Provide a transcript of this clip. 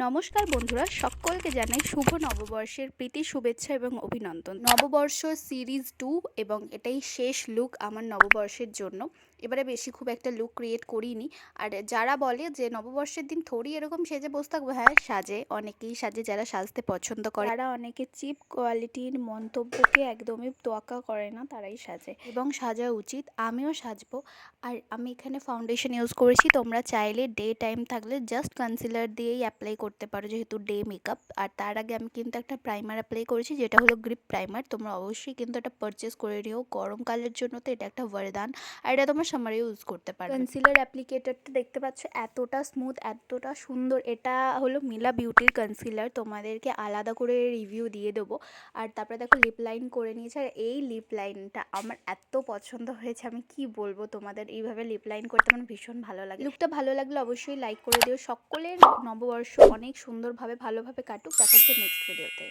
নমস্কার বন্ধুরা, সকলকে জানাই শুভ নববর্ষের প্রীতি শুভেচ্ছা এবং অভিনন্দন। নববর্ষ সিরিজ 2 এবং এটাই শেষ লুক আমার নববর্ষের জন্য। এবারে বেশি খুব একটা লুক ক্রিয়েট করিনি। আর যারা বলে যে নববর্ষের দিন থোড়ি এরকম সেজে বসে থাকবো, হ্যাঁ সাজে, অনেকেই সাজে যারা সাজতে পছন্দ করে। তারা অনেকে চিপ কোয়ালিটির মন্তব্যকে একদমই তোয়াক্কা করে না, তারাই সাজে এবং সাজা উচিত। আমিও সাজবো। আর আমি এখানে ফাউন্ডেশন ইউজ করেছি, তোমরা চাইলে ডে টাইম থাকলে জাস্ট কনসিলার দিয়েই অ্যাপ্লাই করতে পারো, যেহেতু ডে মেকআপ। আর তার আগে আমি কিন্তু একটা প্রাইমার অ্যাপ্লাই করেছি, যেটা হলো গ্রিপ প্রাইমার। তোমরা অবশ্যই কিন্তু এটা পারচেস করে নিও, গরমকালের জন্য তো এটা একটা বরদান। আর এটা তোমরা সামারে ইউজ করতে পারো। কনসিলার অ্যাপ্লিকেটরটা দেখতে পাচ্ছ, এতটা স্মুথ, এতটা সুন্দর। এটা হলো মিলা বিউটির কনসিলার, তোমাদেরকে আলাদা করে রিভিউ দিয়ে দেবো। আর তারপরে দেখো লিপ লাইন করে নিয়েছে। আর এই লিপ লাইনটা আমার এত পছন্দ হয়েছে, আমি কি বলবো তোমাদের। এইভাবে লিপ লাইন করতে আমার ভীষণ ভালো লাগে। লুকটা ভালো লাগলে অবশ্যই লাইক করে দিও। সকলের নববর্ষ অনেক সুন্দরভাবে ভালোভাবে কাটুক। দেখা হচ্ছে নেক্সট ভিডিওতে।